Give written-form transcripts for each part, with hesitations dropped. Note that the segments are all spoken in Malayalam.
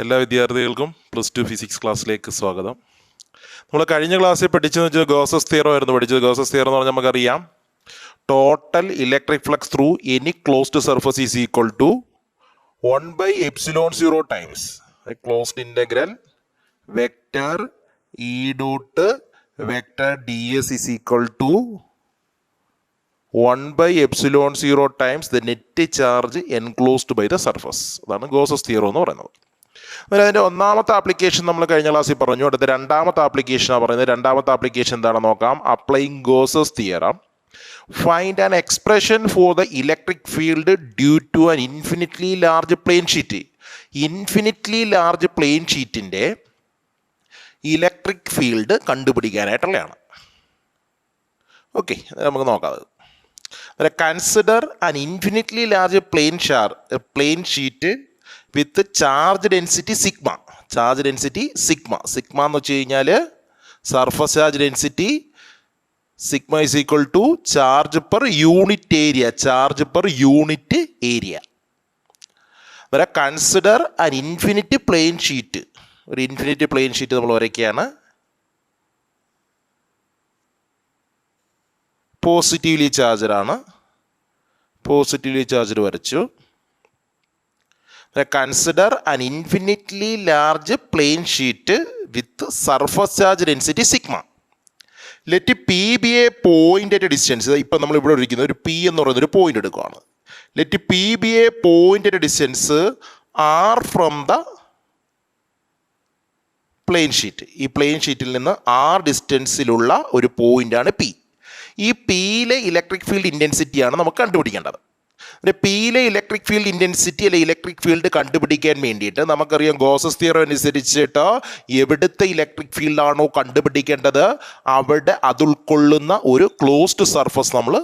എല്ലാ വിദ്യാർത്ഥികൾക്കും +2 ഫിസിക്സ് ക്ലാസ്സിലേക്ക് സ്വാഗതം. നമ്മൾ കഴിഞ്ഞ ക്ലാസ്സിൽ പഠിച്ചതെന്ന് വെച്ചാൽ ഗോസസ് തിയറം ആയിരുന്നു പഠിച്ചത്. ഗോസസ് തിയറം എന്ന് പറഞ്ഞാൽ നമുക്കറിയാം, total electric flux through any closed surface is equal to 1/ε0 times closed integral vector E dot vector D S is equal to 1/ε0 times the net charge enclosed by the surface. അതാണ് ഗോസസ് തിയറം എന്ന് പറയുന്നത്. അതിൻ്റെ ഒന്നാമത്തെ ആപ്ലിക്കേഷൻ നമ്മൾ കഴിഞ്ഞ ക്ലാസ്സിൽ പറഞ്ഞു. അടുത്ത രണ്ടാമത്തെ ആപ്ലിക്കേഷനാണ് പറയുന്നത്. രണ്ടാമത്തെ ആപ്ലിക്കേഷൻ എന്താണെന്ന് നോക്കാം. Applying Gauss's theorem, find an expression for the electric field due to an infinitely large plane sheet. Infinitely large plane ഷീറ്റിൻ്റെ ഇലക്ട്രിക് ഫീൽഡ് കണ്ടുപിടിക്കാനായിട്ടുള്ളതാണ്. ഓക്കെ, നമുക്ക് നോക്കാം. Consider an infinitely large plane sheet with charge density sigma. Charge density sigma എന്ന് വെച്ച് കഴിഞ്ഞാൽ surface charge density sigma is equal to charge per unit area. വരെ consider an infinite plane sheet. ഒരു ഇൻഫിനിറ്റ് പ്ലെയിൻ ഷീറ്റ് നമ്മൾ വരയ്ക്കുകയാണ്. പോസിറ്റീവ്ലി ചാർജറാണ്. പോസിറ്റീവ്ലി ചാർജർ വരച്ചു. Consider an infinitely large plane sheet with surface charge density sigma. Let P be a point at a distance. ഇപ്പം നമ്മൾ ഇവിടെ ഇരിക്കുന്ന ഒരു P എന്ന് പറയുന്നൊരു പോയിന്റ് എടുക്കുകയാണ്. Let P be a point at a distance R from the plane sheet. ഈ പ്ലെയിൻ ഷീറ്റിൽ നിന്ന് R ഡിസ്റ്റൻസിലുള്ള ഒരു പോയിന്റാണ് P. ഈ Pയിലെ ഇലക്ട്രിക് ഫീൽഡ് ഇൻറ്റൻസിറ്റിയാണ് നമുക്ക് കണ്ടുപിടിക്കേണ്ടത്. പിയിലെ ഇലക്ട്രിക് ഫീൽഡ് ഇൻറ്റൻസിറ്റി അല്ലെ ഇലക്ട്രിക് ഫീൽഡ് കണ്ടുപിടിക്കാൻ വേണ്ടിയിട്ട് നമുക്കറിയാം, ഗോസസ് തിയറം അനുസരിച്ചിട്ട് എവിടുത്തെ ഇലക്ട്രിക് ഫീൽഡാണോ കണ്ടുപിടിക്കേണ്ടത് അവിടെ അത് ഉൾക്കൊള്ളുന്ന ഒരു ക്ലോസ്ഡ് സർഫസ് നമ്മൾ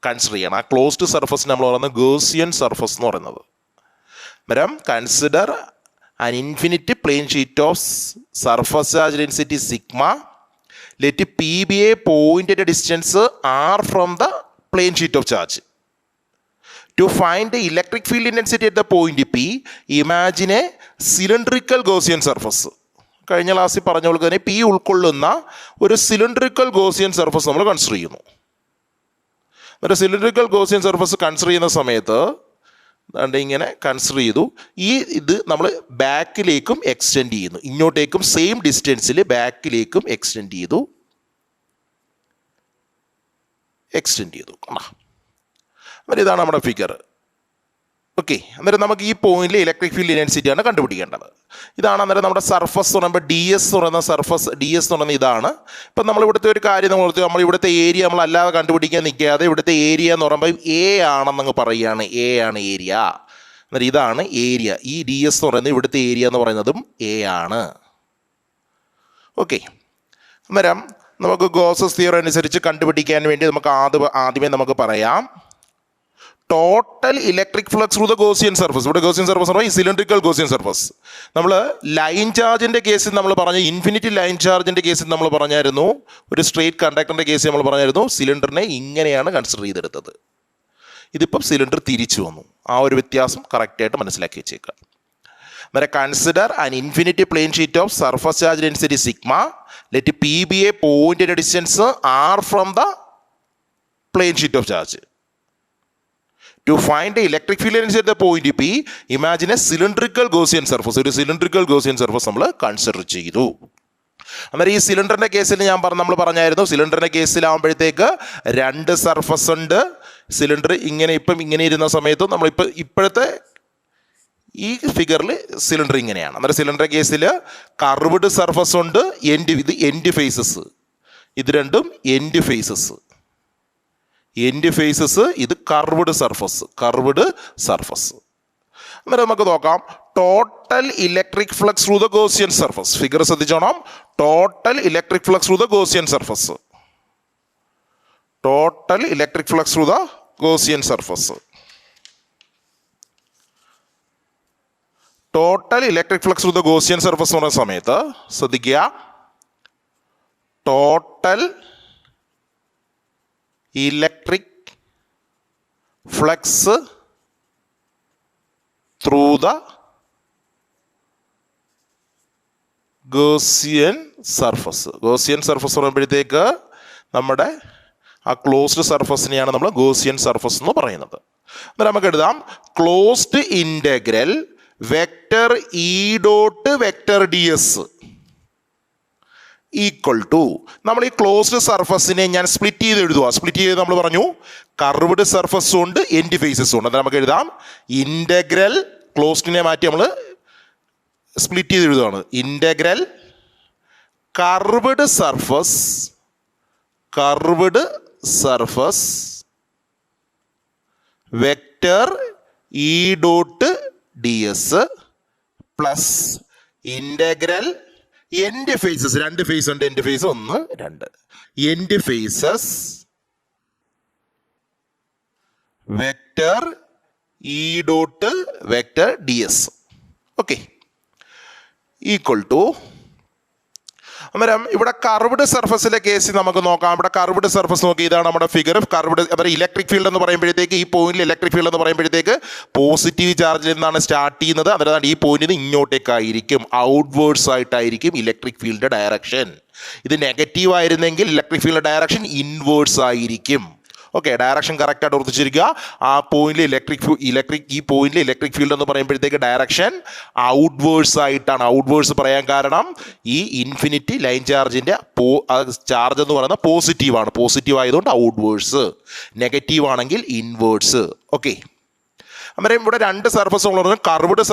കൺസിഡർ ചെയ്യണം. ആ ക്ലോസ്ഡ് സർഫസ് നമ്മൾ പറയുന്നത് ഗോസിയൻ സർഫസ് എന്ന് പറയുന്നത്. അന്നേരം consider an infinite plane sheet of surface charge density sigma. Let P be a point at a distance R from the plane sheet of charge. To find the electric field intensity at the point P, imagine a cylindrical Gaussian surface. കഴിഞ്ഞ ക്ലാസ്സിൽ പറഞ്ഞ പോലെ തന്നെ P ഉൾക്കൊള്ളുന്ന ഒരു സിലിണ്ടറിക്കൽ ഗോസിയൻ സർഫസ് നമ്മൾ കൺസിഡർ ചെയ്യുന്നു. ഒരു സിലിണ്ടറിക്കൽ ഗോസിയൻ സർഫസ് കൺസിഡർ ചെയ്യുന്ന സമയത്ത് ഇങ്ങനെ കൺസിഡർ ചെയ്തു. ഇത് നമ്മൾ ബാക്കിലേക്കും എക്സ്റ്റെൻഡ് ചെയ്യുന്നു. ഇങ്ങോട്ടേക്കും സെയിം ഡിസ്റ്റൻസിൽ ബാക്കിലേക്കും എക്സ്റ്റെൻഡ് ചെയ്തു. ഇതാണ് നമ്മുടെ ഫിഗർ. ഓക്കെ, അന്നേരം നമുക്ക് ഈ പോയിന്റിൽ ഇലക്ട്രിക് ഫീൽഡ് ഇൻറ്റൻസിറ്റിയാണ് കണ്ടുപിടിക്കേണ്ടത്. ഇതാണ് അന്നേരം നമ്മുടെ സർഫസ് എന്ന് പറയുമ്പോൾ ഡി എസ് എന്ന് പറയുന്ന ഇതാണ്. ഇപ്പം നമ്മളിവിടുത്തെ ഒരു കാര്യം നമ്മൾ ഇവിടുത്തെ ഏരിയ നമ്മൾ അല്ലാതെ കണ്ടുപിടിക്കാൻ നിൽക്കാതെ ഇവിടുത്തെ ഏരിയ എന്ന് പറയുമ്പോൾ എ ആണെന്നങ്ങ് പറയുകയാണ്. എ ആണ് ഏരിയ. അന്നേരം ഇതാണ് ഏരിയ. ഈ ഡി എസ് എന്ന് പറയുന്നത് ഇവിടുത്തെ ഏരിയ എന്ന് പറയുന്നതും എ ആണ്. ഓക്കെ, അന്നേരം നമുക്ക് ഗോസസ് തിയറം അനുസരിച്ച് കണ്ടുപിടിക്കാൻ വേണ്ടി നമുക്ക് ആദ്യമേ നമുക്ക് പറയാം, total electric flux through the Gaussian surface. ഇവിടെ ഗോസിയൻ സർഫസ് പറഞ്ഞാൽ ഈ സിലിണ്ടറിക്കൽ ഗോസിയൻ സർഫസ്. നമ്മൾ ലൈൻ ചാർജിൻ്റെ കേസിൽ നമ്മൾ പറഞ്ഞ ഇൻഫിനിറ്റ് ലൈൻ ചാർജിൻ്റെ കേസിൽ നമ്മൾ പറഞ്ഞായിരുന്നു, ഒരു സ്ട്രെയിറ്റ് കണ്ടക്ടറിൻ്റെ കേസിൽ നമ്മൾ പറഞ്ഞായിരുന്നു സിലിണ്ടറിനെ ഇങ്ങനെയാണ് കൺസിഡർ ചെയ്തെടുത്തത്. ഇതിപ്പം സിലിണ്ടർ തിരിച്ചു വന്നു. ആ ഒരു വ്യത്യാസം കറക്റ്റായിട്ട് മനസ്സിലാക്കി വെച്ചേക്കുക. അന്നേരം consider an infinite plane sheet of surface charge density sigma. Let P be a point at a distance R from the plane sheet of charge. To find the electric field intensity at the point P, imagine a cylindrical Gaussian surface. ഒരു സിലിണ്ടറിക്കൽ ഗോസിയൻ സർഫസ് നമ്മൾ കൺസിഡർ ചെയ്തു. അന്നേരം ഈ സിലിണ്ടറിൻ്റെ കേസിൽ നമ്മൾ പറഞ്ഞായിരുന്നു, സിലിണ്ടറിൻ്റെ കേസിലാകുമ്പോഴത്തേക്ക് രണ്ട് സർഫസ് ഉണ്ട്. സിലിണ്ടർ ഇങ്ങനെ ഇരുന്ന സമയത്ത് ഇപ്പോഴത്തെ ഈ ഫിഗറിൽ സിലിണ്ടർ ഇങ്ങനെയാണ്. അന്നേരം സിലിണ്ടറിൻ്റെ കേസിൽ കർവ്ഡ് സർഫസ് ഉണ്ട്. ഇത് എൻഡ് ഫേസസ്. ഇത് രണ്ടും എൻഡ് ഫേസസ്. ഇത് കർവ്ഡ് സർഫസ്. അന്നേരം നമുക്ക് നോക്കാം, total electric flux through the Gaussian surface. Figure ശ്രദ്ധിച്ചോണം. Total electric flux through the Gaussian surface. Total electric flux through the Gaussian surface. Total electric flux through the Gaussian surface എന്ന് പറയുന്ന സമയത്ത് ശ്രദ്ധിക്കുക, total electric flux through the Gaussian surface. Gaussian surface പറയുമ്പോഴത്തേക്ക് നമ്മുടെ ആ ക്ലോസ്ഡ് സർഫസിനെയാണ് നമ്മൾ ഗോസിയൻ സർഫസ് എന്ന് പറയുന്നത്. അന്നേരം നമുക്ക് എഴുതാം closed integral vector E dot vector D S equal to, നമ്മൾ ഈ ക്ലോസ്ഡ് സർഫസിനെ ഞാൻ സ്പ്ലിറ്റ് ചെയ്ത് എഴുതുക. സ്പ്ലിറ്റ് ചെയ്ത് നമ്മൾ പറഞ്ഞു കർവ്ഡ് സർഫസും ഉണ്ട് എൻഡ് ഫേസസും ഉണ്ട്. അന്നേരം നമുക്ക് എഴുതാം ഇൻ്റഗ്രൽ, ക്ലോസ്ഡിനെ മാറ്റി നമ്മൾ സ്പ്ലിറ്റ് ചെയ്ത് എഴുതുകയാണ്. Integral curved surface vector E dot D S plus integral end faces, രണ്ട് ഫേസ് ഉണ്ട്, end face 1 2, end faces vector E dot vector D S. Okay, equal to, അന്നേരം ഇവിടെ കർവ്ഡ് സർഫസിലെ കേസ് നമുക്ക് നോക്കാം. ഇവിടെ കർവ്ഡ് സർഫസ് നോക്കി, ഇതാണ് നമ്മുടെ ഫിഗർ. കർവ്ഡ് അന്നേരം ഇലക്ട്രിക് ഫീൽഡ് എന്ന് പറയുമ്പോഴത്തേക്ക് ഈ പോയിന്റിൽ ഇലക്ട്രിക് ഫീൽഡ് എന്ന് പറയുമ്പോഴത്തേക്ക് പോസിറ്റീവ് ചാർജിൽ നിന്നാണ് സ്റ്റാർട്ട് ചെയ്യുന്നത്. അന്നേരം ഈ പോയിന്റിൽ നിന്ന് ഇങ്ങോട്ടേക്കായിരിക്കും, ഔട്ട്വേർഡ്സ് ആയിട്ടായിരിക്കും ഇലക്ട്രിക് ഫീൽഡ് ഡയറക്ഷൻ. ഇത് നെഗറ്റീവ് ആയിരുന്നെങ്കിൽ ഇലക്ട്രിക് ഫീൽഡ് ഡയറക്ഷൻ ഇൻവേഴ്സ് ആയിരിക്കും. ഓക്കെ, ഡയറക്ഷൻ കറക്റ്റായിട്ട് ഓർത്തിച്ചിരിക്കുക. ആ പോയിന്റിൽ ഈ പോയിന്റിൽ ഇലക്ട്രിക് ഫീൽഡ് എന്ന് പറയുമ്പോഴത്തേക്ക് ഡയറക്ഷൻ ഔട്ട്വേർഡ്സ് ആയിട്ടാണ്. ഔട്ട്വേർഡ്സ് പറയാൻ കാരണം ഈ ഇൻഫിനിറ്റി ലൈൻ ചാർജിൻ്റെ ചാർജ് എന്ന് പറയുന്നത് പോസിറ്റീവാണ്. പോസിറ്റീവ് ആയതുകൊണ്ട് ഔട്ട്വേർഡ്സ്, നെഗറ്റീവ് ആണെങ്കിൽ ഇൻവേർട്സ്. ഓക്കെ, അന്നേരം ഇവിടെ രണ്ട് സർഫസ് ഉള്ളത്. കർവ്ഡ്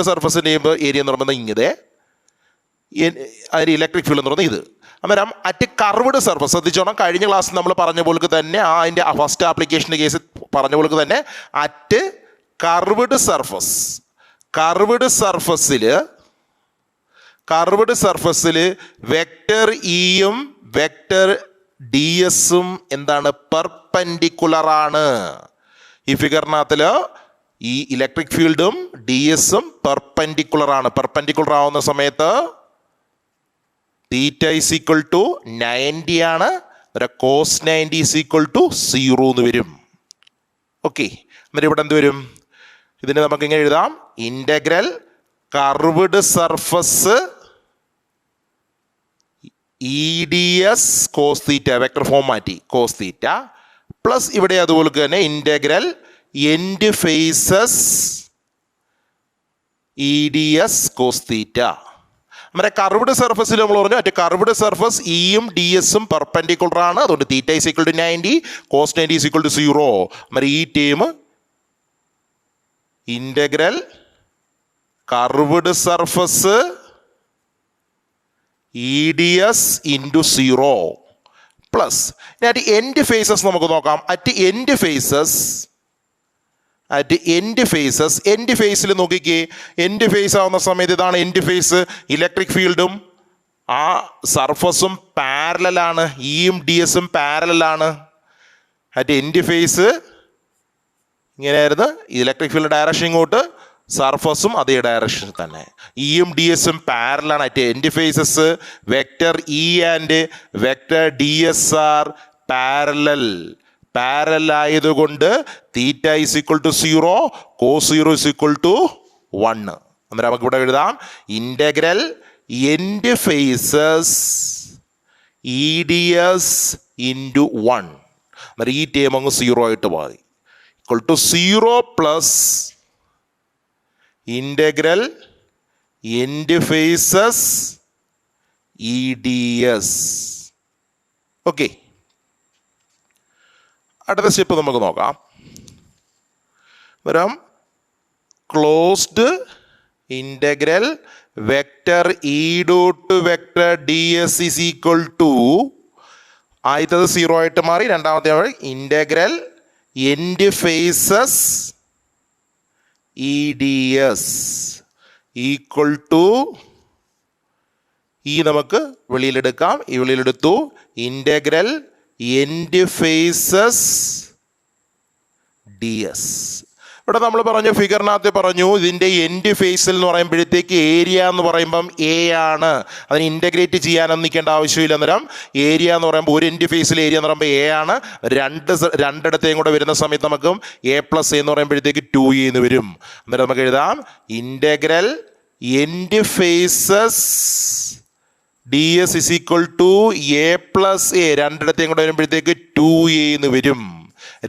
സർഫസിൻ്റെ ഏരിയ എന്ന് പറയുന്നത് ഇങ്ങനെ, അതിന് ഇലക്ട്രിക് ഫീൽഡ് എന്ന് പറയുന്നത് ഇത്. അന്നേരം അറ്റ് കർവ്ഡ് സർഫസ് ശ്രദ്ധിച്ചോണം. കഴിഞ്ഞ ക്ലാസ്സിൽ നമ്മൾ പറഞ്ഞ പോലെ തന്നെ അതിൻ്റെ ഫസ്റ്റ് ആപ്ലിക്കേഷൻ്റെ കേസ് പറഞ്ഞ പോലെ തന്നെ അറ്റ് കർവ്ഡ് സർഫസിൽ വെക്റ്റർ ഇയും വെക്റ്റർ ഡി എസും എന്താണ്, പെർപെൻഡിക്കുലർ ആണ്. ഈ ഫിഗറിനകത്തിൽ ഈ ഇലക്ട്രിക് ഫീൽഡും ഡി എസും പെർപെൻഡിക്കുലർ ആണ്. പെർപെൻഡിക്കുലർ ആവുന്ന സമയത്ത് തീറ്റ ഈസ് ഈക്വൽ ടു 90 ആണ്. കോസ് 90 ഈസ് ഈക്വൽ ടു 0 എന്ന് വരും. ഓക്കെ, എന്നിട്ട് ഇവിടെ എന്ത് വരും? ഇതിനെ നമുക്ക് ഇങ്ങനെ എഴുതാം, integral curved surface E D S cos theta, vector form മാറ്റി കോസ് തീറ്റ, പ്ലസ് ഇവിടെ അതുപോലെ തന്നെ integral end faces E D S cos theta. നമ്മുടെ കർവ്ഡ് സർഫസിൽ നമ്മൾ പറഞ്ഞു മറ്റേ കർവ്ഡ് സർഫസ് ഇയും ഡി എസും പെർപെൻഡിക്കുലർ ആണ്. അതുകൊണ്ട് theta is equal to 90, cos 90 is equal to 0. നമ്മുടെ ഈ term integral curved surface E D S into 0 plus at end faces നമുക്ക് നോക്കാം. അറ്റ് എൻഡ് ഫേസിൽ നോക്കിക്കേ, എൻഡ് ഫേസ് ആവുന്ന സമയത്ത് ഇതാണ് എൻഡ് ഫേസ്. ഇലക്ട്രിക് ഫീൽഡും ആ സർഫസും പാരലലാണ്, ഇയും ഡി എസും പാരലലാണ്. അറ്റ് എൻഡ് ഫേസ് ഇങ്ങനെയായിരുന്നു, ഇലക്ട്രിക് ഫീൽഡ് ഡയറക്ഷൻ ഇങ്ങോട്ട്, സർഫസും അതേ ഡയറക്ഷൻ തന്നെ. ഇയും ഡി എസും പാരലാണ്. At end faces vector E and vector D S are parallel ആയതുകൊണ്ട് theta is equal to 0, cos 0 is equal to 1. അന്നേരം നമുക്ക് ഇവിടെ എഴുതാം integral end faces E D S into 1. അന്നേരം ഈ ടേം അങ്ങ് 0 ആയിട്ട് പോയി. Equal to 0 plus integral end faces E D S. Okay, അടുത്ത സ്റ്റെപ്പ് നമുക്ക് നോക്കാം. വരാം closed integral vector E dot vector D S is equal to, ആദ്യത്തത് 0 ആയിട്ട് മാറി, രണ്ടാമത്തെ integral end faces E D S equal to, E നമുക്ക് വെളിയിലെടുക്കാം, ഈ വെളിയിലെടുത്തു, integral end faces d S. ഇവിടെ നമ്മൾ പറഞ്ഞു ഫിഗറിനകത്ത് പറഞ്ഞു ഇതിൻ്റെ എൻഡ് ഫേസിൽ എന്ന് പറയുമ്പോഴത്തേക്ക് ഏരിയ എന്ന് പറയുമ്പം എ ആണ്. അതിന് ഇൻ്റഗ്രേറ്റ് ചെയ്യാനൊന്നും നിൽക്കേണ്ട ആവശ്യമില്ല. അന്നേരം ഏരിയ എന്ന് പറയുമ്പോൾ ഒരു എൻഡ് ഫേസിൽ ഏരിയ എന്ന് പറയുമ്പോൾ എ ആണ്. രണ്ടിടത്തെയും കൂടെ വരുന്ന സമയത്ത് നമുക്ക് എ പ്ലസ് എന്ന് പറയുമ്പോഴത്തേക്ക് 2a എന്ന് വരും. അന്നേരം നമുക്ക് എഴുതാം integral end faces ds is equal to a plus a, രണ്ടിടത്തേയും കൂടെ വരുമ്പോഴത്തേക്ക് 2a എന്ന് വരും.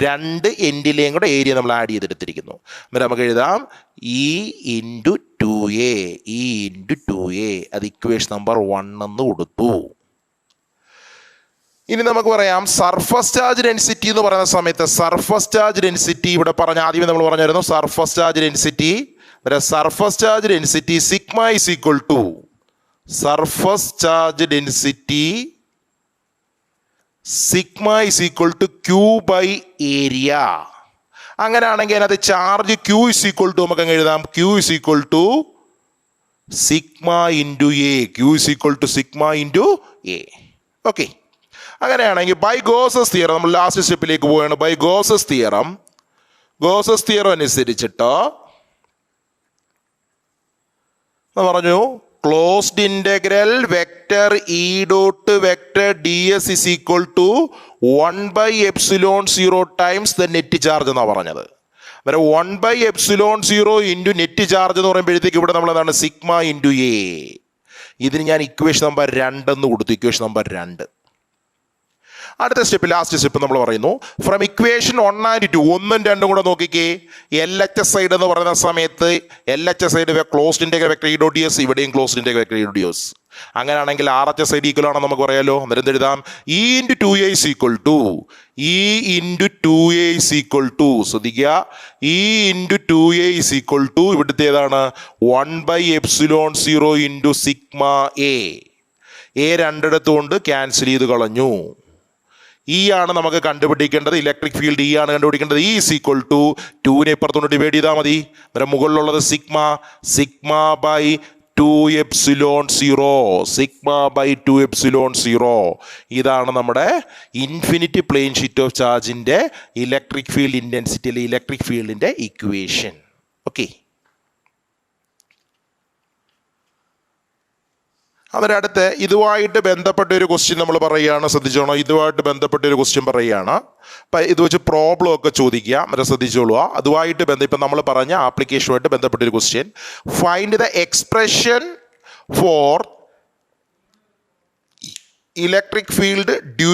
രണ്ട് എൻഡിലെയും കൂടെ ഏരിയ നമ്മൾ ആഡ് ചെയ്തെടുത്തിരിക്കുന്നു. എന്നിട്ട് നമുക്ക് എഴുതാം e into 2a, e into 2a. അത് ഇക്വേഷൻ നമ്പർ 1 എന്ന് കൊടുത്തു. ഇനി നമുക്ക് പറയാം സർഫസ് ചാർജ് ഡെൻസിറ്റി എന്ന് പറയുന്ന സമയത്ത് സർഫസ് ചാർജ് ഡെൻസിറ്റി ഇവിടെ പറഞ്ഞ ആദ്യമേ നമ്മൾ പറഞ്ഞായിരുന്നു surface charge density. Surface charge density sigma is equal to surface charge density sigma is equal to Q by area. അങ്ങനെയാണെങ്കിൽ അതിനകത്ത് charge Q is equal to നമുക്ക് അങ്ങ് എഴുതാം Q is equal to sigma into A. Q is equal to sigma into A. Okay, അങ്ങനെയാണെങ്കിൽ ബൈ ഗോസസ് തിയറം നമ്മൾ ലാസ്റ്റ് സ്റ്റെപ്പിലേക്ക് പോവുകയാണ്. ബൈ ഗോസസ് തിയറം അനുസരിച്ചിട്ട് പറഞ്ഞു closed integral vector E dot vector D S is equal to 1/ε0 times the net charge എന്നാണ് പറഞ്ഞത്. അന്നേരം 1/ε0 ഇൻറ്റു നെറ്റ് ചാർജ് എന്ന് പറയുമ്പോഴത്തേക്ക് ഇവിടെ നമ്മൾ എന്താണ് സിഗ്മ ഇൻറ്റു എ. ഇതിന് ഞാൻ ഇക്വേഷൻ നമ്പർ 2 എന്ന് കൊടുത്തു. Equation number 2. അടുത്ത സ്റ്റെപ്പ് ലാസ്റ്റ് സ്റ്റെപ്പ് നമ്മൾ പറയുന്നു ഫ്രം ഇക്വേഷൻ 1 and 2 1ഉം 2ഉം കൂടെ നോക്കിക്കേ. എൽ എച്ച് എസ് സൈഡ് എന്ന് പറയുന്ന സമയത്ത് L H S side closed integral vector E dot D S, ഇവിടെയും closed integral vector E dot D S. അങ്ങനെയാണെങ്കിൽ R H S side equal ആണെന്ന് നമുക്ക് പറയാമല്ലോ. അന്നേരം എഴുതാം E into 2a is equal to E into 2a is equal to, ശ്രദ്ധിക്കുക, E into 2a is equal to ഇവിടുത്തെ ഏതാണ് 1/ε0 ഇൻറ്റു സിഗ്മ എ. എ രണ്ടിടത്തുകൊണ്ട് ക്യാൻസൽ ചെയ്ത് കളഞ്ഞു. ഇ ആണ് നമുക്ക് കണ്ടുപിടിക്കേണ്ടത്, ഇലക്ട്രിക് ഫീൽഡ് ഇ ആണ് കണ്ടുപിടിക്കേണ്ടത്. ഇ ഇസ് ഈക്വൽ ടു 2നെ ഇപ്പുറത്തോണ്ട് ഡിവൈഡ് ചെയ്താൽ മതി. അന്നേരം മുകളിലുള്ളത് സിഗ്മ ബൈ 2ε0, സിഗ്മ ബൈ 2ε0. ഇതാണ് നമ്മുടെ ഇൻഫിനിറ്റി പ്ലെയിൻ ഷീറ്റ് ഓഫ് ചാർജിൻ്റെ ഇലക്ട്രിക് ഫീൽഡ് ഇൻറ്റൻസിറ്റി അല്ലെങ്കിൽ ഇലക്ട്രിക് ഫീൽഡിൻ്റെ ഇക്വേഷൻ. ഓക്കെ, അതിനടുത്ത് ഇതുമായിട്ട് ബന്ധപ്പെട്ട ഒരു ക്വസ്റ്റ്യൻ നമ്മൾ പറയുകയാണ്, ശ്രദ്ധിച്ചോളൂ. ഇതുമായിട്ട് ബന്ധപ്പെട്ട ഒരു ക്വസ്റ്റ്യൻ പറയുകയാണ്. അപ്പം ഇത് വെച്ച് പ്രോബ്ലം ഒക്കെ ചോദിക്കുക, മറ്റേ ശ്രദ്ധിച്ചോളുക. അതുമായിട്ട് ഇപ്പം നമ്മൾ പറഞ്ഞ ആപ്ലിക്കേഷനുമായിട്ട് ബന്ധപ്പെട്ട ഒരു question. Find the expression for electric field due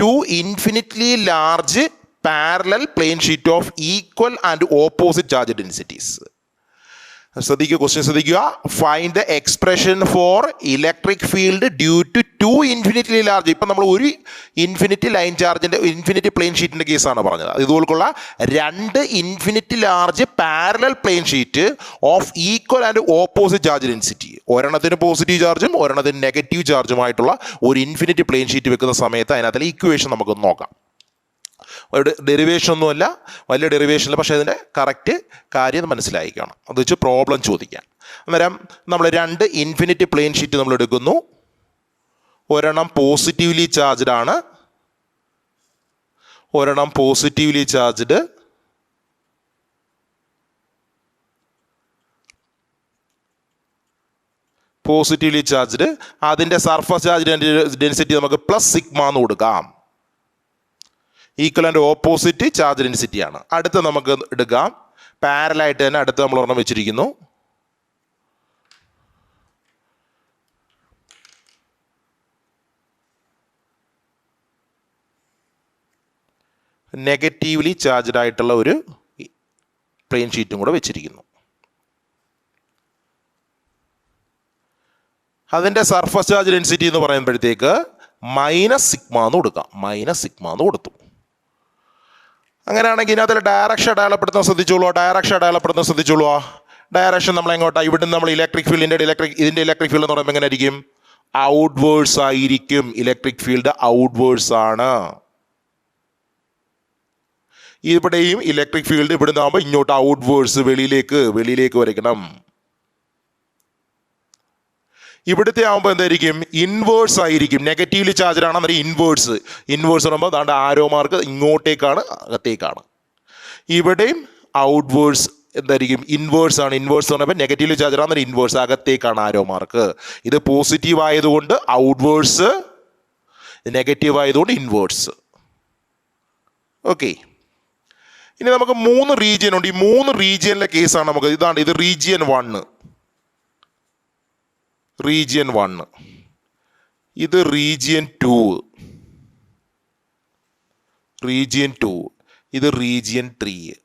to infinitely large parallel plane sheet of equal and opposite charge densities. ശ്രദ്ധിക്കുക, ക്വസ്റ്റ്യൻ ശ്രദ്ധിക്കുക. Find the expression for electric field due to infinitely large. ഇപ്പം നമ്മൾ ഒരു ഇൻഫിനിറ്റി ലൈൻ ചാർജിൻ്റെ ഇൻഫിനിറ്റി പ്ലെയിൻ ഷീറ്റിൻ്റെ കേസാണ് പറഞ്ഞത്. ഇതുപോലുള്ള 2 infinity large parallel plane sheet of equal and opposite charge density, ഒരെണ്ണത്തിന് പോസിറ്റീവ് ചാർജും ഒരെണ്ണത്തിന് നെഗറ്റീവ് ചാർജുമായിട്ടുള്ള ഒരു ഇൻഫിനിറ്റി പ്ലെയിൻ ഷീറ്റ് വെക്കുന്ന സമയത്ത് അതിനകത്തുള്ള ഇക്വേഷൻ നമുക്കൊന്ന് നോക്കാം. ഡെറിവേഷൻ ഒന്നുമല്ല, വലിയ ഡെറിവേഷനില്ല, പക്ഷേ അതിൻ്റെ കറക്റ്റ് കാര്യം മനസ്സിലായിക്കണം. അത് വെച്ച് പ്രോബ്ലം ചോദിക്കാം. അന്നേരം നമ്മൾ 2 ഇൻഫിനിറ്റി പ്ലെയിൻ ഷീറ്റ് നമ്മൾ എടുക്കുന്നു. ഒരെണ്ണം പോസിറ്റീവ്ലി ചാർജ്ഡ് ആണ്, ഒരെണ്ണം പോസിറ്റീവ്ലി ചാർജ്ഡ്. പോസിറ്റീവ്ലി ചാർജ്ഡ് അതിൻ്റെ സർഫസ് ചാർജ് ഡെൻസിറ്റി നമുക്ക് പ്ലസ് സിഗ്മ എന്ന് കൊടുക്കാം. ഈക്വൽ ആൻഡ് ഓപ്പോസിറ്റ് ചാർജ് ഡെൻസിറ്റിയാണ്. അടുത്ത നമുക്ക് എടുക്കാം പാരലായിട്ട് തന്നെ. അടുത്ത് നമ്മൾ ഒരെണ്ണം വെച്ചിരിക്കുന്നു. നെഗറ്റീവ്ലി ചാർജ്ഡ് ആയിട്ടുള്ള ഒരു പ്ലെയിൻ ഷീറ്റും കൂടെ വെച്ചിരിക്കുന്നു. അതിൻ്റെ സർഫസ് ചാർജ് ഡെൻസിറ്റി എന്ന് പറയുമ്പോഴത്തേക്ക് മൈനസ് സിഗ്മ എന്ന് കൊടുക്കാം. മൈനസ് സിഗ്മ എന്ന് കൊടുത്തു. അങ്ങനെയാണെങ്കിൽ ഇതിനകത്തിൽ ഡയറക്ഷൻ അടയാളപ്പെടുത്താൻ ശ്രദ്ധിച്ചോളൂ. ഡയറക്ഷൻ നമ്മൾ എങ്ങോട്ടാണ്? ഇവിടുന്ന് നമ്മൾ ഇലക്ട്രിക് ഫീൽഡിൻ്റെ ഇതിൻ്റെ ഇലക്ട്രിക് ഫീൽഡ് എന്ന് പറയുമ്പോൾ എങ്ങനെ ആയിരിക്കും? ഔട്ട്വേർഡ്സ് ആയിരിക്കും. ഇലക്ട്രിക് ഫീൽഡ് ഔട്ട്വേർഡ്സ് ആണ്. ഇവിടെയും ഇലക്ട്രിക് ഫീൽഡ് ഇവിടുന്ന് ആകുമ്പോൾ ഇങ്ങോട്ട് ഔട്ട്വേർഡ്സ്, വെളിയിലേക്ക് വരയ്ക്കണം. ഇവിടുത്തെ ആകുമ്പോൾ എന്തായിരിക്കും? ഇൻവേഴ്സ് ആയിരിക്കും. നെഗറ്റീവ്ലി ചാർജ് ആണ്, അന്നേരം ഇൻവേഴ്സ് പറയുമ്പോൾ അതാണ്ട് ആരോ മാർക്ക് ഇങ്ങോട്ടേക്കാണ്, അകത്തേക്കാണ്. ഇവിടെയും ഔട്ട്വേഴ്സ് എന്തായിരിക്കും? ഇൻവേഴ്സ് ആണ്. ഇൻവേഴ്സ് എന്ന് പറയുമ്പോൾ നെഗറ്റീവ്ലി ചാർജ് ആണ്, അന്നേരം ഇൻവേഴ്സ്, അകത്തേക്കാണ് ആരോ മാർക്ക്. ഇത് പോസിറ്റീവ് ആയതുകൊണ്ട് ഔട്ട്വേഴ്സ്, നെഗറ്റീവ് ആയതുകൊണ്ട് ഇൻവേഴ്സ്. ഓക്കെ, ഇനി നമുക്ക് 3 റീജിയൻ ഉണ്ട്. ഈ 3 റീജിയനിലെ കേസാണ് നമുക്ക്. ഇതാണ് ഇത് റീജിയൻ 1, റീജിയൻ 1, ഇത് റീജിയൻ 2, റീജിയൻ 2, ഇത് റീജിയൻ 3.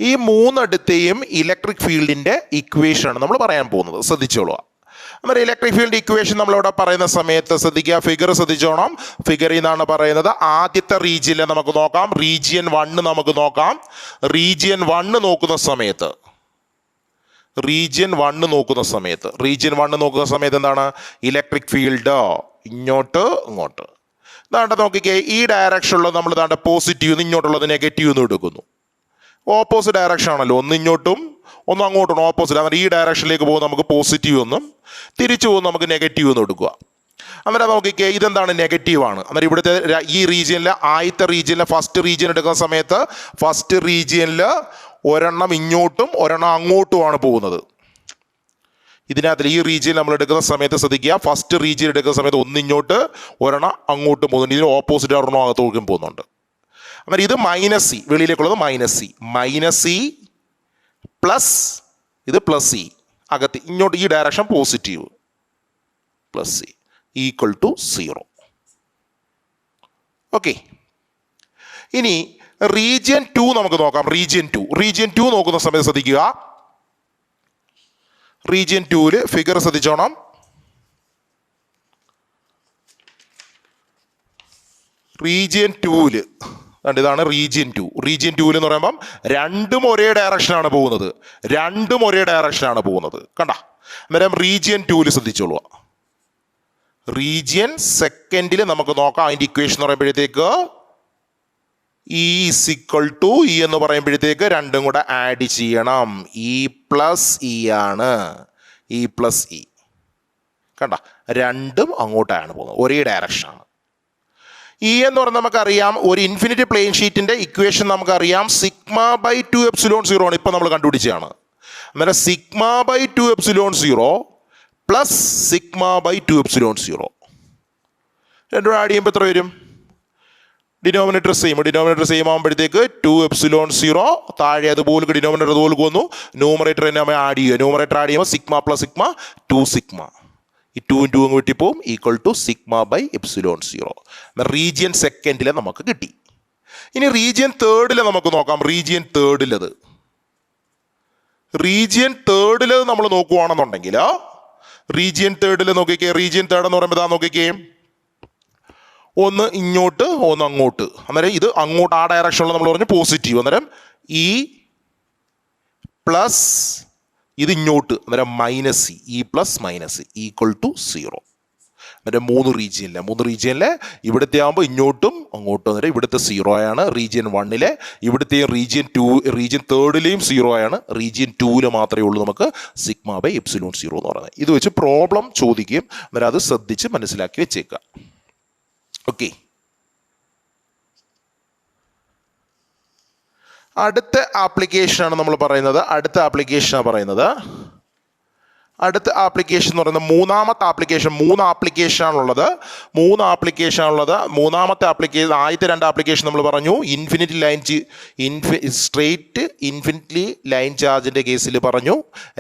ഈ 3 ഇലക്ട്രിക് ഫീൽഡിന്റെ ഇക്വേഷനാണ് നമ്മൾ പറയാൻ പോകുന്നത്. ശ്രദ്ധിച്ചോളുക. നമ്മുടെ ഇലക്ട്രിക് ഫീൽഡ് ഇക്വേഷൻ നമ്മളിവിടെ പറയുന്ന സമയത്ത് ശ്രദ്ധിക്കുക, ഫിഗർ ശ്രദ്ധിച്ചോണം. ഫിഗറിൽ നിന്നാണ് പറയുന്നത്. ആദ്യത്തെ റീജിയനിൽ നമുക്ക് നോക്കാം, റീജിയൻ 1 നമുക്ക് നോക്കാം. റീജിയൻ 1 നോക്കുന്ന സമയത്ത് റീജിയൻ 1 നോക്കുന്ന സമയത്ത് എന്താണ്? ഇലക്ട്രിക് ഫീൽഡ് ഇങ്ങോട്ട് ഇങ്ങോട്ട്. ഇതാണ്ട് നോക്കിക്കേ, ഈ ഡയറക്ഷനിലുള്ള നമ്മൾ ഇതാണ്ട് പോസിറ്റീവ്, ഇങ്ങോട്ടുള്ളത് നെഗറ്റീവ് എന്ന് എടുക്കുന്നു. ഓപ്പോസിറ്റ് ഡയറക്ഷൻ ആണല്ലോ, ഒന്ന് ഇങ്ങോട്ടും ഒന്ന് അങ്ങോട്ടും ഓപ്പോസിറ്റ്. അന്നേരം ഈ ഡയറക്ഷനിലേക്ക് പോകുമ്പോൾ നമുക്ക് പോസിറ്റീവ് എന്നും തിരിച്ചു പോകുമ്പോൾ നമുക്ക് നെഗറ്റീവ് എന്നും എടുക്കുക. അന്നേരം നോക്കിക്കേ, ഇതെന്താണ്? നെഗറ്റീവാണ്. അന്നേരം ഇവിടുത്തെ ഈ റീജിയനിലെ ആദ്യത്തെ റീജിയനിലെ ഫസ്റ്റ് റീജിയൻ എടുക്കുന്ന സമയത്ത് ഫസ്റ്റ് റീജിയനിൽ ഒരെണ്ണം ഇങ്ങോട്ടും ഒരെണ്ണം അങ്ങോട്ടുമാണ് പോകുന്നത്. ഇതിനകത്ത് ഈ റീജിയൻ നമ്മൾ എടുക്കുന്ന സമയത്ത് ശ്രദ്ധിക്കുക, ഫസ്റ്റ് റീജിയൻ എടുക്കുന്ന സമയത്ത് ഒന്ന് ഇങ്ങോട്ട് ഒരെണ്ണം അങ്ങോട്ടും പോകുന്നുണ്ട്. ഇതിന് ഓപ്പോസിറ്റ് ഒരെണ്ണം അകത്തോട്ടും പോകുന്നുണ്ട്. അന്നേരം ഇത് മൈനസ് ഇ, വെളിയിലേക്കുള്ളത് മൈനസ് ഇ പ്ലസ് ഇത് പ്ലസ് ഇ, അകത്ത് ഇങ്ങോട്ട് ഈ direction positive, plus E equal to 0. Okay. ഇനി റീജിയൻ 2 നമുക്ക് നോക്കാം. റീജിയൻ 2 നോക്കുന്ന സമയത്ത് ശ്രദ്ധിക്കുക, റീജിയൻ 2 ഫിഗർ ശ്രദ്ധിച്ചോണം. റീജിയൻ 2 ഇതാണ് റീജിയൻ 2. റീജിയൻ 2 എന്ന് പറയുമ്പം രണ്ടും ഒരേ ഡയറക്ഷനാണ് പോകുന്നത്. കണ്ട? അന്നേരം റീജിയൻ 2 ശ്രദ്ധിച്ചോളൂ. റീജിയൻ സെക്കൻഡിൽ നമുക്ക് നോക്കാം. അതിൻ്റെ ഇക്വേഷൻ എന്ന് പറയുമ്പോഴത്തേക്ക് ഇ ഈക്വൽ ടു ഇ എന്ന് പറയുമ്പോഴത്തേക്ക് രണ്ടും കൂടെ ആഡ് ചെയ്യണം. ഇ പ്ലസ് ഇ ആണ്, ഇ പ്ലസ് ഇ. കണ്ട? രണ്ടും അങ്ങോട്ടാണ് പോകുന്നത്, ഒരേ ഡയറക്ഷനാണ്. ഇ എന്ന് പറഞ്ഞാൽ നമുക്കറിയാം, ഒരു ഇൻഫിനിറ്റി പ്ലെയിൻ ഷീറ്റിന്റെ ഇക്വേഷൻ നമുക്കറിയാം, σ/2ε0 ആണ്. ഇപ്പം നമ്മൾ കണ്ടുപിടിച്ചതാണ്. അന്നേരം σ/2ε0 പ്ലസ് σ/2ε0 രണ്ടും ആഡ് ചെയ്യുമ്പോൾ എത്ര വരും? ഡിനോമിനേറ്റർ സെയിം ആകുമ്പോഴത്തേക്ക് 2ε0 താഴെ അതുപോലെ ഡിനോമിനേറ്റർ അതുപോലെ വന്നു. ന്യൂമറേറ്റർ തന്നെ നമ്മൾ ആഡ് ചെയ്യുക. ന്യൂമറേറ്റർ ആഡ് ചെയ്യുമ്പോൾ സിഗ്മ പ്ലസ് സിഗ്മ 2 സിഗ്മ, ഈ 2 × 2 അങ്ങ് വെട്ടിപ്പോവും, ഈക്വൽ ടു σ/ε0. റീജിയൻ സെക്കൻഡിലെ നമുക്ക് കിട്ടി. ഇനി റീജിയൻ 3 നമുക്ക് നോക്കാം. റീജിയൻ 3 നമ്മൾ നോക്കുകയാണെന്നുണ്ടെങ്കിൽ, റീജിയൻ 3 നോക്കിക്കേ. റീജിയൻ 3 എന്ന് പറയുമ്പോൾ ഇതാ നോക്കിക്കേ, ഒന്ന് ഇങ്ങോട്ട് ഒന്ന് അങ്ങോട്ട്. അന്നേരം ഇത് അങ്ങോട്ട് ആ ഡയറക്ഷനിൽ നമ്മൾ പറഞ്ഞു പോസിറ്റീവ്. അന്നേരം ഇ പ്ലസ് ഇത് ഇങ്ങോട്ട്, അന്നേരം minus E plus minus equal to 0. അന്നേരം 3 റീജിയനിലെ ഇവിടുത്തെ ആകുമ്പോൾ ഇങ്ങോട്ടും അങ്ങോട്ടും, അന്നേരം ഇവിടുത്തെ 0 ആണ്. റീജിയൻ 1 ഇവിടുത്തെ റീജിയൻ 3 0 ആണ്. റീജിയൻ 2 മാത്രമേ ഉള്ളൂ നമുക്ക് σ/ε0 എന്ന് പറയുന്നത്. ഇത് വെച്ച് പ്രോബ്ലം ചോദിക്കും. അന്നേരം അത് ശ്രദ്ധിച്ച് മനസ്സിലാക്കി വെച്ചേക്കുക. ഓക്കെ. അടുത്ത ആപ്ലിക്കേഷനാണ് നമ്മൾ പറയുന്നത്. അടുത്ത ആപ്ലിക്കേഷൻ എന്ന് പറയുന്നത് മൂന്നാമത്തെ ആപ്ലിക്കേഷൻ. 3 ആപ്ലിക്കേഷനാണുള്ളത്. മൂന്നാമത്തെ ആപ്ലിക്കേഷൻ, ആദ്യത്തെ 2 ആപ്ലിക്കേഷൻ നമ്മൾ പറഞ്ഞു. സ്ട്രെയിറ്റ് ഇൻഫിനിറ്റ്ലി ലൈൻ ചാർജിൻ്റെ കേസിൽ പറഞ്ഞു.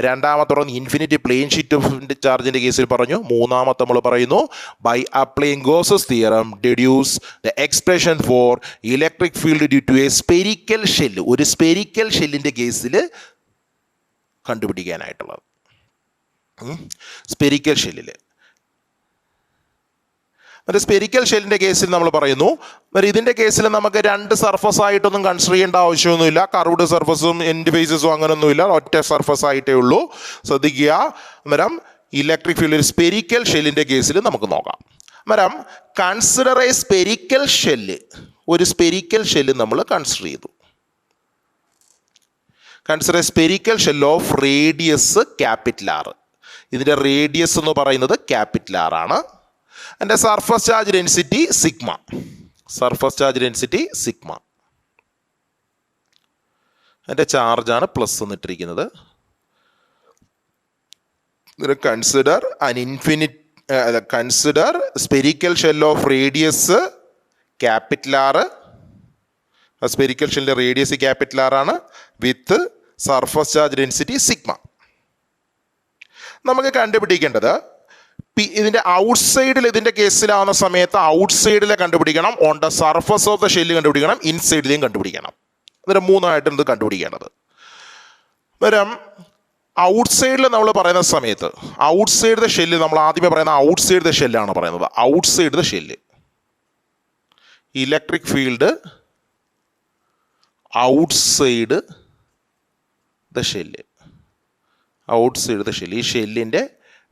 രണ്ടാമത്തെ പറഞ്ഞു ഇൻഫിനിറ്റി പ്ലെയിൻ ഷീറ്റ് ചാർജിൻ്റെ കേസിൽ പറഞ്ഞു. മൂന്നാമത്തെ നമ്മൾ പറയുന്നു by applying Gauss's theorem deduce the expression for electric field due to a spherical shell. ഒരു സ്പെരിക്കൽ ഷെല്ലിൻ്റെ കേസിൽ കണ്ടുപിടിക്കാനായിട്ടുള്ളത്. സ്പെരിക്കൽ ഷെല്ലിൽ സ്പെരിക്കൽ ഷെല്ലിൻ്റെ കേസിൽ നമ്മൾ പറയുന്നു, ഇതിൻ്റെ കേസിൽ നമുക്ക് 2 സർഫസ് ആയിട്ടൊന്നും കൺസിഡർ ചെയ്യേണ്ട ആവശ്യമൊന്നുമില്ല. കർവ്ഡ് സർഫസും എൻഡ് ഫേസസും അങ്ങനെയൊന്നുമില്ല, ഒറ്റ സർഫസ് ആയിട്ടേ ഉള്ളൂ. ശ്രദ്ധിക്കുക. അന്നേരം ഇലക്ട്രിക് ഫീൽഡിൽ സ്പെരിക്കൽ ഷെല്ലിൻ്റെ കേസിൽ നമുക്ക് നോക്കാം. അന്നേരം കൺസിഡർ എ സ്പെരിക്കൽ ഷെല്ല്. ഒരു സ്പെരിക്കൽ ഷെല്ല് നമ്മൾ കൺസിഡർ ചെയ്തു. Consider a spherical shell of radius R. ഇതിൻ്റെ റേഡിയസ് എന്ന് പറയുന്നത് R ആണ്. അതിൻ്റെ സർഫസ് ചാർജ് ഡെൻസിറ്റി സിഗ്മ. അതിൻ്റെ ചാർജാണ് പ്ലസ് എന്നിട്ടിരിക്കുന്നത്. Consider spherical shell of radius R spherical ഷെല്ലിൻ്റെ റേഡിയസ് ക്യാപിറ്റൽ ആർ ആണ് with surface charge density sigma. നമുക്ക് കണ്ടുപിടിക്കേണ്ടത് ഇതിൻ്റെ ഔട്ട്സൈഡിൽ, ഇതിൻ്റെ കേസിലാവുന്ന സമയത്ത് ഔട്ട്സൈഡിലെ കണ്ടുപിടിക്കണം, on the surface of the shell കണ്ടുപിടിക്കണം, ഇൻസൈഡിലെയും കണ്ടുപിടിക്കണം. അന്നേരം മൂന്നായിട്ട് ഇത് കണ്ടുപിടിക്കേണ്ടത്. അന്നേരം ഔട്ട്സൈഡിൽ നമ്മൾ പറയുന്ന സമയത്ത് ഔട്ട്സൈഡ് ദ ഷെല്ല്, നമ്മൾ ആദ്യമേ പറയുന്ന ഔട്ട്സൈഡ് ദ ഷെല്ലാണ് പറയുന്നത്. Outside the shell electric field outside the shell, outside the shell, ഈ ഷെല്ലിൻ്റെ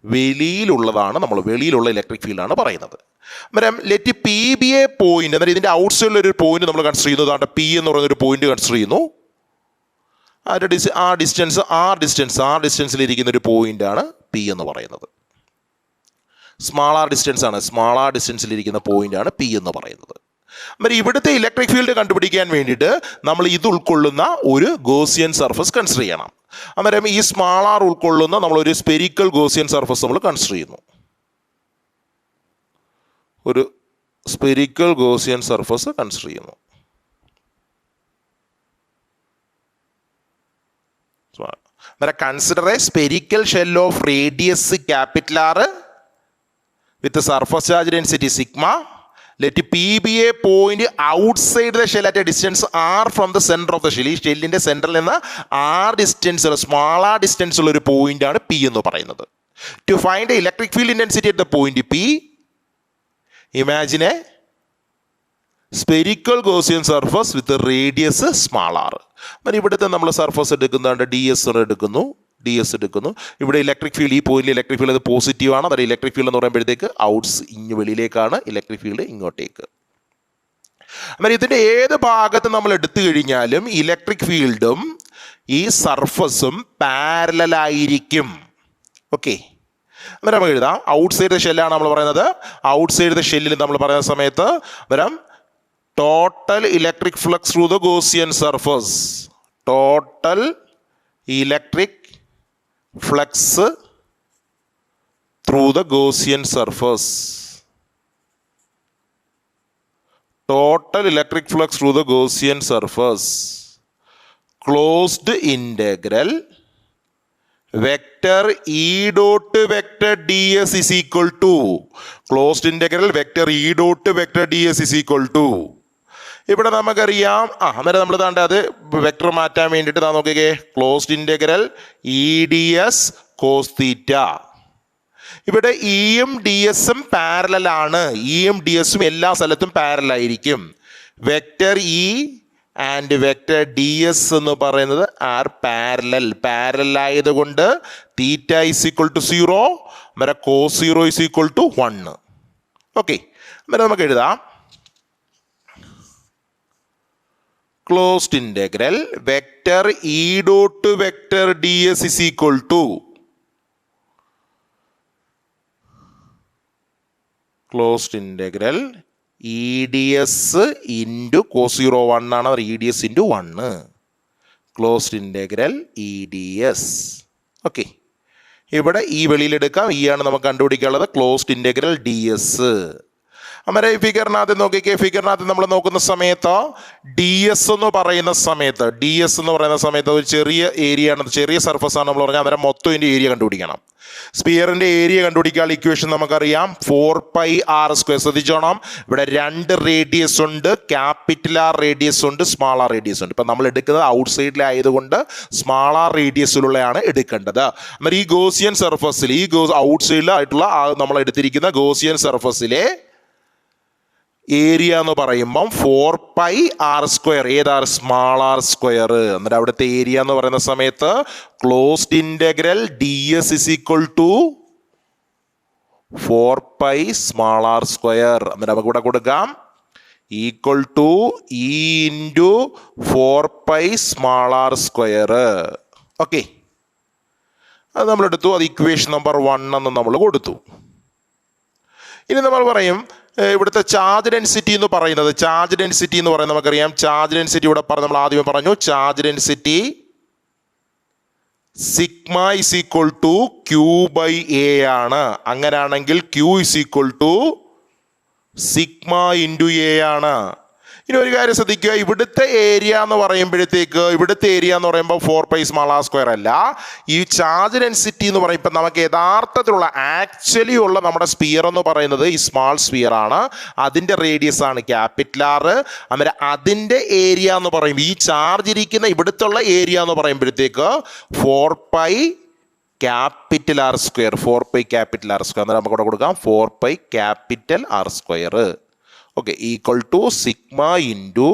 വെളിയിലുള്ളതാണ്, നമ്മൾ വെളിയിലുള്ള ഇലക്ട്രിക് ഫീൽഡാണ് പറയുന്നത്. അന്നേരം let P be a point, അന്നേരം ഇതിൻ്റെ ഔട്ട്സൈഡിലൊരു പോയിന്റ് നമ്മൾ കൺസിഡർ ചെയ്യുന്നു. അതാണ്ട് പി എന്ന് പറയുന്നൊരു പോയിന്റ് കൺസിഡർ ചെയ്യുന്നു. ആ ഡിസ്റ്റൻസിലിരിക്കുന്ന ഒരു പോയിന്റാണ് പി എന്ന് പറയുന്നത്. സ്മാൾ ആർ ഡിസ്റ്റൻസ് ആണ്, സ്മാൾ ആർ ഡിസ്റ്റൻസിലിരിക്കുന്ന പോയിന്റാണ് പി എന്ന് പറയുന്നത്. അന്നേരം ഇവിടുത്തെ ഇലക്ട്രിക് ഫീൽഡ് കണ്ടുപിടിക്കാൻ വേണ്ടിയിട്ട് നമ്മൾ ഇത് ഉൾക്കൊള്ളുന്ന ഒരു ഗോസിയൻ സർഫസ് കൺസിഡർ ചെയ്യണം. അന്നേരം ഈ സ്മാൾ ആർ ഉൾക്കൊള്ളുന്ന നമ്മളൊരു സ്പെരിക്കൽ ഗോസിയൻ സർഫസ് നമ്മൾ കൺസിഡർ ചെയ്യുന്നു. ഒരു സ്പെരിക്കൽ ഗോസിയൻ സർഫസ് കൺസിഡർ ചെയ്യുന്നു. അന്നേരം consider a spherical shell of radius capital R with surface charge density sigma. Let P be a point outside the shell at a distance R from the centre of the shell. ഈ ഷെല്ലിൻ്റെ സെൻറ്ററിൽ നിന്ന് R distance, small R distance ഉള്ള ഒരു പോയിന്റാണ് പി എന്ന് പറയുന്നത്. To find a electric field intensity at the point P, imagine a spherical Gaussian surface with radius small R. അങ്ങനെ ഇവിടുത്തെ നമ്മൾ സർഫസ് എടുക്കുന്നുണ്ട്, ഡി എസ് എടുക്കുന്നു. ഇവിടെ ഇലക്ട്രിക് ഫീൽഡ്, ഈ പോയിന്റിൽ ഇലക്ട്രിക് ഫീൽഡ് അത് പോസിറ്റീവ് ആണ്. അതായത് ഇലക്ട്രിക് ഫീൽഡ് എന്ന് പറയുമ്പോഴത്തേക്ക് വെളിയിലേക്കാണ് ഇലക്ട്രിക് ഫീൽഡ്, ഇങ്ങോട്ടേക്ക്. അന്നേരം ഇതിൻ്റെ ഏത് ഭാഗത്ത് നമ്മൾ എടുത്തു കഴിഞ്ഞാലും ഇലക്ട്രിക് ഫീൽഡും ഈ സർഫസും പാരലലായിരിക്കും. ഓക്കെ, അന്നേരം നമുക്ക് എഴുതാം. ഔട്ട്സൈഡ് ദ ഷെല്ലാണ് നമ്മൾ പറയുന്നത്. ഔട്ട്സൈഡ് ദ ഷെല്ലിൽ നമ്മൾ പറയുന്ന സമയത്ത് അന്നേരം total electric flux through the Gaussian surface, total electric flux through the Gaussian surface, total electric flux through the Gaussian surface, closed integral vector E dot vector D S is equal to, closed integral vector E dot vector D S is equal to. ഇവിടെ നമുക്കറിയാം, അന്നേരം നമ്മൾ താണ്ട അത് വെക്ടർ മാറ്റാൻ വേണ്ടിയിട്ട് നോക്കിക്കേ, closed integral E D S cos theta. ഇവിടെ ഇയും ഡി എസും പാരലലാണ്, ഇയും ഡി എസും എല്ലാ സ്ഥലത്തും പാരലായിരിക്കും. Vector E and vector D S എന്ന് പറയുന്നത് ആർ പാരലൽ ആയതുകൊണ്ട് തീറ്റ ഇസ് ഈക്വൽ ടു 0, അന്നേരം cos 0 is equal to 1. Okay, അന്നേരം നമുക്ക് എഴുതാം closed integral vector E dot vector D S is equal to, closed integral E D S into cos 0 1 ആണ്, E D S into 1, closed integral E D S. Okay, ഇവിടെ ഈ വെളിയിലെടുക്കാം, ഈ ആണ് നമുക്ക് കണ്ടുപിടിക്കാനുള്ളത് ക്ലോസ്ഡ് ഇന്റഗ്രൽ ഡി എസ്. അന്നേരം ഈ ഫിഗറിനകത്ത് നോക്കിക്കേ, ഫിഗറിനകത്ത് നമ്മൾ നോക്കുന്ന സമയത്ത് ഡി എസ് എന്ന് പറയുന്ന സമയത്ത് ഒരു ചെറിയ ഏരിയ ആണ്, ചെറിയ സർഫസ് ആണ് നമ്മൾ പറഞ്ഞാൽ. അന്നേരം മൊത്തം ഇതിൻ്റെ ഏരിയ കണ്ടുപിടിക്കണം. സ്പിയറിൻ്റെ ഏരിയ കണ്ടുപിടിക്കാനുള്ള ഇക്വേഷൻ നമുക്കറിയാം, 4πr². ശ്രദ്ധിച്ചോണം, ഇവിടെ 2 റേഡിയസ് ഉണ്ട്, ക്യാപിറ്റൽ ആർ റേഡിയസ് ഉണ്ട്, സ്മാൾ ആർ റേഡിയസ് ഉണ്ട്. ഇപ്പം നമ്മൾ എടുക്കുന്നത് ഔട്ട്സൈഡിലായതുകൊണ്ട് സ്മാൾ ആർ റേഡിയസിലുള്ളതാണ് എടുക്കേണ്ടത്. അന്നേരം ഈ ഗോസിയൻ സർഫസിൽ, ഔട്ട്സൈഡിലായിട്ടുള്ള നമ്മൾ എടുത്തിരിക്കുന്ന ഗോസിയൻ സർഫസിലെ ഏരിയ എന്ന് പറയുമ്പം 4πr². ഏതാർ സ്മാൾ ആർ സ്ക്വയർ. എന്നിട്ട് അവിടുത്തെ ഏരിയ എന്ന് പറയുന്ന സമയത്ത് closed integral D S is equal to 4π small r square. എന്നിട്ട് നമുക്ക് ഇവിടെ കൊടുക്കാം equal to E into 4π small r square. Okay, അത് നമ്മളെടുത്തു. അത് ഇക്വേഷൻ നമ്പർ 1 എന്ന് നമ്മൾ കൊടുത്തു. ഇനി നമ്മൾ പറയും ഇവിടുത്തെ ചാർജ് ഡെൻസിറ്റി എന്ന് പറയുന്നത്, നമുക്കറിയാം ചാർജ് ഡെൻസിറ്റി ഇവിടെ നമ്മൾ ആദ്യമേ പറഞ്ഞു, charge density sigma is equal to Q by A ആണ്. അങ്ങനെയാണെങ്കിൽ Q is equal to sigma into A ആണ്. ഇനി ഒരു കാര്യം ശ്രദ്ധിക്കുക, ഇവിടുത്തെ ഏരിയ എന്ന് പറയുമ്പോഴത്തേക്ക് ഇവിടുത്തെ ഏരിയ എന്ന് പറയുമ്പോൾ 4π² അല്ല. ഈ ചാർജ് ഡെൻസിറ്റി എന്ന് പറയുമ്പോൾ നമുക്ക് യഥാർത്ഥത്തിലുള്ള ആക്ച്വലി ഉള്ള നമ്മുടെ സ്പിയർ എന്ന് പറയുന്നത് ഈ സ്മാൾ സ്പിയർ ആണ്. അതിൻ്റെ റേഡിയസ് ആണ് R. അന്നേരം അതിൻ്റെ ഏരിയ എന്ന് പറയുമ്പോൾ ഈ ചാർജ് ഇരിക്കുന്ന ഇവിടുത്തുള്ള ഏരിയ എന്ന് പറയുമ്പോഴത്തേക്ക് 4π∨R². 4π∨R². അന്നേരം നമുക്ക് ഇവിടെ കൊടുക്കാം 4π∨R². Okay, equal to sigma into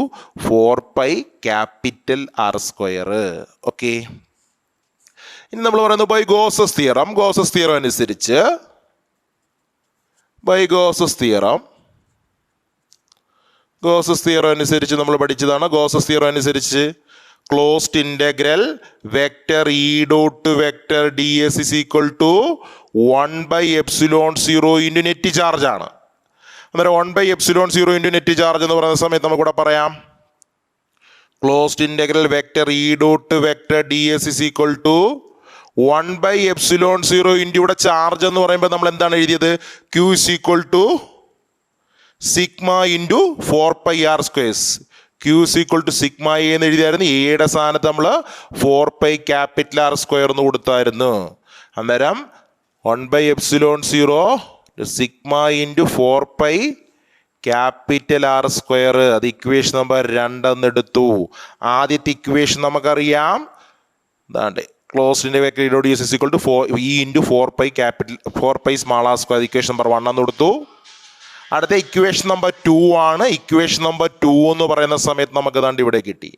4π∨R². Okay, ഇനി നമ്മൾ പറയുന്നത് by Gauss's theorem. Gauss's theorem അനുസരിച്ച് നമ്മൾ പഠിച്ചതാണ്. ഗോസസ് തിയറം അനുസരിച്ച് closed integral vector E dot vector D S is equal to 1/ε0 into net charge ആണ്. അന്നേരം 1/ε0 ഇൻറ്റു നെറ്റ് ചാർജ് എന്ന് പറയുന്ന സമയത്ത് നമുക്കിവിടെ പറയാം closed integral vector E dot vector D S is equal to 1/ε0 into ഇവിടെ ചാർജ് എന്ന് പറയുമ്പോൾ നമ്മൾ എന്താണ് എഴുതിയത്? Q is equal to sigma into 4πr². Q is equal to sigma A എന്ന് എഴുതിയായിരുന്നു. എയുടെ സ്ഥാനത്ത് നമ്മൾ 4π∨R² എന്ന് കൊടുത്തായിരുന്നു. അന്നേരം 1/ε0 സിഗ്മ ഇൻറ്റു 4π∨R². അത് ഇക്വേഷൻ നമ്പർ 2 എന്ന് എടുത്തു. ആദ്യത്തെ ഇക്വേഷൻ നമുക്കറിയാം, അതാണ്ട് ക്ലോസ്ഡിൻ്റെ vector dot D S is equal to E into 4π∨R². Equation number 1 എന്ന് കൊടുത്തു. അടുത്ത ഇക്വേഷൻ നമ്പർ 2 ആണ്. ഇക്വേഷൻ നമ്പർ 2 എന്ന് പറയുന്ന സമയത്ത് നമുക്ക് ദാണ്ട് ഇവിടെ കിട്ടി.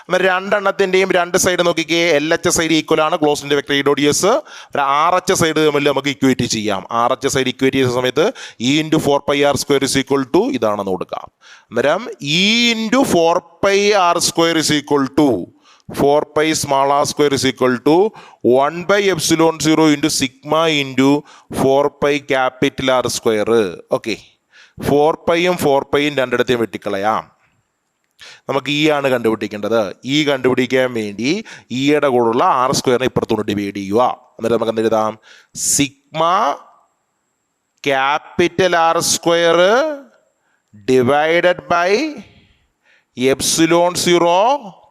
എന്നാൽ രണ്ടെണ്ണത്തിൻ്റെയും രണ്ട് സൈഡ് നോക്കിക്കേ. LH സൈഡ് ഈക്വൽ ആണ് ക്ലോസ്ഡിൻ്റെ vector E dot D S. RH side തമ്മിൽ നമുക്ക് ഇക്വേറ്റ് ചെയ്യാം. RH സൈഡ് ഇക്വേറ്റ് ചെയ്യുന്ന സമയത്ത് E into 4πr² is equal to ഇതാണെന്ന് കൊടുക്കാം. അന്നേരം E into 4πr² is equal to 4π∨R² is equal to 1/ε0 into sigma into 4π∨R². ഓക്കെ, 4πയും 4πയും രണ്ടിടത്തെയും വെട്ടിക്കളയാം. നമുക്ക് ഇ ആണ് കണ്ടുപിടിക്കേണ്ടത്. ഇ കണ്ടുപിടിക്കാൻ വേണ്ടി ഇയുടെ കൂടെയുള്ള R² ഇപ്പുറത്തോട്ട് ഡിവൈഡ് ചെയ്യുക. എന്നിട്ട് നമുക്ക് എന്ത് എഴുതാം? Sigma R² divided by ε0.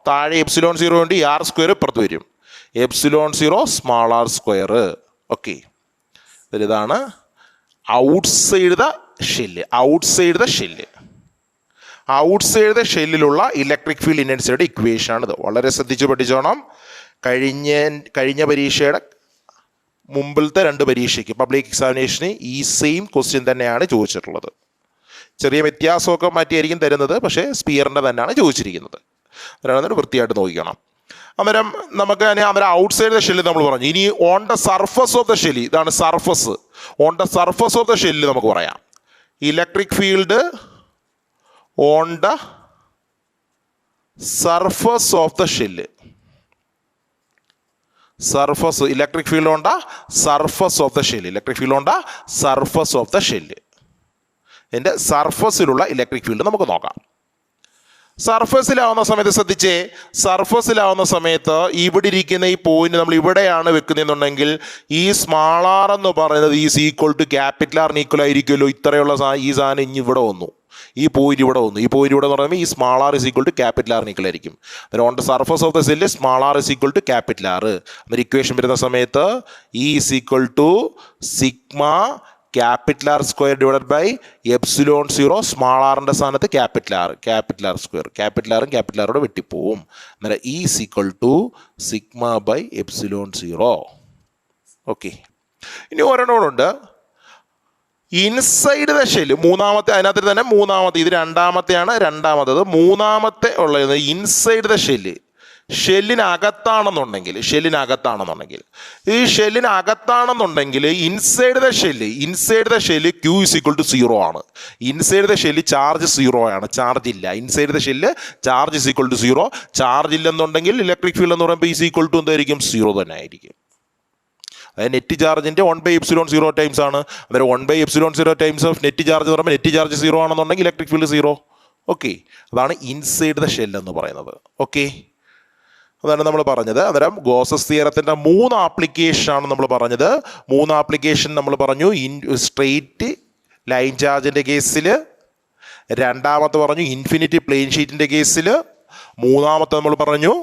താഴെ ε0 ഉണ്ട്, ഈ R² ഇപ്പുറത്ത് വരും. ε0 സ്മാൾ R². ഓക്കെ, ഇതാണ് outside the shell. Outside the ഷെല്ലിലുള്ള ഇലക്ട്രിക് ഫീൽഡ് ഇൻറ്റൻസിറ്റിയുടെ ഇക്വേഷൻ ആണിത്. വളരെ ശ്രദ്ധിച്ച് പഠിച്ചോണം. കഴിഞ്ഞ പരീക്ഷയുടെ മുമ്പിലത്തെ 2 പരീക്ഷയ്ക്ക് പബ്ലിക് എക്സാമിനേഷന് ഈ സെയിം ക്വസ്റ്റ്യൻ തന്നെയാണ് ചോദിച്ചിട്ടുള്ളത്. ചെറിയ വ്യത്യാസമൊക്കെ മാറ്റിയായിരിക്കും തരുന്നത്, പക്ഷേ സ്പിയറിൻ്റെ തന്നെയാണ് ചോദിച്ചിരിക്കുന്നത്. അതാണ് വൃത്തിയായിട്ട് നോക്കണം. അന്നേരം നമുക്ക് ഔട്ട്സൈഡ് ദ ഷെല്ല് നമ്മൾ പറഞ്ഞു. ഇനി on the surface of the shell, ഇതാണ് surface. On the surface of the shell നമുക്ക് പറയാം electric field on the surface of the shell. Surface electric field on the surface of the shell. Electric field on the surface of the shell. ഇതിൻ്റെ സർഫസിലുള്ള ഇലക്ട്രിക് ഫീൽഡ് നമുക്ക് നോക്കാം. സർഫസിലാവുന്ന സമയത്ത് ശ്രദ്ധിച്ചേ, സർഫസിലാവുന്ന സമയത്ത് ഇവിടെ ഇരിക്കുന്ന ഈ പോയിന്റ് നമ്മൾ ഇവിടെയാണ് വെക്കുന്നതെന്നുണ്ടെങ്കിൽ ഈ സ്മാൾ ആർ എന്ന് പറയുന്നത് is equal to R equal ആയിരിക്കുമല്ലോ. ഇത്രയുള്ള ഈ സാധനം ഇനി ഇവിടെ വന്നു, ഈ പോയിന്റ് ഇവിടെ വന്നു. ഈ പോയിന്റ് ഇവിടെ എന്ന് പറയുമ്പോൾ ഈ small r is equal to R equal ആയിരിക്കും. അന്നേരം on the surface of the shell small r is equal to R. അന്നേരം ഇക്വേഷൻ വരുന്ന സമയത്ത് E is equal to sigma R² divided by ε0 small ആറിൻ്റെ സ്ഥാനത്ത് R². ക്യാപിറ്റൽ ആറും വെട്ടിപ്പോവും. അന്നേരം E is equal to sigma by ε0. Okay, ഇനി ഒരെണ്ണോടുണ്ട്. ഇൻസൈഡ് ദ ഷെല്ല് മൂന്നാമത്തെ, അതിനകത്ത് തന്നെ മൂന്നാമത്തെ, ഇത് രണ്ടാമത്തേത് മൂന്നാമത്തെ ഉള്ളത് ഇൻസൈഡ് ദ ഷെല്ല്. ഷെല്ലിനകത്താണെന്നുണ്ടെങ്കിൽ ഈ ഷെല്ലിനകത്താണെന്നുണ്ടെങ്കിൽ inside the shell Q is equal to 0 ആണ്. ഇൻസൈഡ് ദ ഷെല്ല് ചാർജ് 0 ആണ്, ചാർജ് ഇല്ല. Inside the shell charge is equal to 0. Charge ഇല്ലെന്നുണ്ടെങ്കിൽ ഇലക്ട്രിക് ഫീൽഡ് എന്ന് പറയുമ്പോൾ ഈസ് ഈക്വൽ ടു എന്തായിരിക്കും? 0 തന്നെ ആയിരിക്കും. അതായത് നെറ്റ് ചാർജിൻ്റെ 1/ε0 ടൈംസ് ആണ്. അന്നേരം 1/ε0 ടൈംസ് ഓഫ് നെറ്റ് ചാർജ് എന്ന് പറയുമ്പോൾ നെറ്റ് ചാർജ് 0 ആണെന്നുണ്ടെങ്കിൽ ഇലക്ട്രിക് ഫീൽഡ് 0. ഓക്കെ, അതാണ് ഇൻസൈഡ് ദ ഷെല്ല് എന്ന് പറയുന്നത്. ഓക്കെ, അതാണ് നമ്മൾ പറഞ്ഞത്. അന്നേരം ഗോസസ് തിയറത്തിൻ്റെ 3 ആപ്ലിക്കേഷനാണ് നമ്മൾ പറഞ്ഞത്. 3 ആപ്ലിക്കേഷൻ നമ്മൾ പറഞ്ഞു. സ്ട്രെയിറ്റ് ലൈൻ ചാർജിൻ്റെ കേസിൽ, രണ്ടാമത്തെ പറഞ്ഞു ഇൻഫിനിറ്റി പ്ലെയിൻ ഷീറ്റിൻ്റെ കേസിൽ, മൂന്നാമത്തെ നമ്മൾ പറഞ്ഞു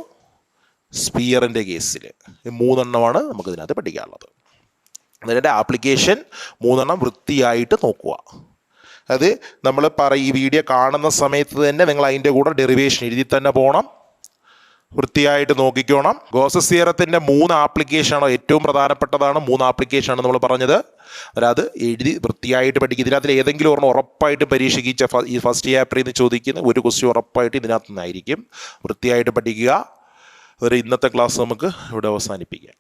സ്പിയറിൻ്റെ കേസിൽ. ഈ മൂന്നെണ്ണമാണ് നമുക്കിതിനകത്ത് പഠിക്കാനുള്ളത്. അതിൻ്റെ ആപ്ലിക്കേഷൻ മൂന്നെണ്ണം വൃത്തിയായിട്ട് നോക്കുക. അത് നമ്മൾ ഈ വീഡിയോ കാണുന്ന സമയത്ത് തന്നെ നിങ്ങൾ അതിൻ്റെ കൂടെ ഡെറിവേഷൻ എഴുതി തന്നെ പോകണം, വൃത്തിയായിട്ട് നോക്കിക്കോണം. ഗോസസ് തിയറത്തിൻ്റെ 3 ആപ്ലിക്കേഷനാണ് ഏറ്റവും പ്രധാനപ്പെട്ടതാണ്. 3 ആപ്ലിക്കേഷനാണ് നമ്മൾ പറഞ്ഞത്. അത് എഴുതി വൃത്തിയായിട്ട് പഠിക്കുക. ഇതിനകത്തിൽ ഏതെങ്കിലും ഒരെണ്ണം ഉറപ്പായിട്ടും പരീക്ഷയ്ക്ക് ഈ ഫസ്റ്റ് ചാപ്റ്ററിൽ നിന്ന് ചോദിക്കുന്ന ഒരു ക്വസ്റ്റ്യൻ ഉറപ്പായിട്ട് ഇതിനകത്ത് നിന്നായിരിക്കും. വൃത്തിയായിട്ട് പഠിക്കുക. ഇന്നത്തെ ക്ലാസ് നമുക്ക് ഇവിടെ അവസാനിപ്പിക്കാം.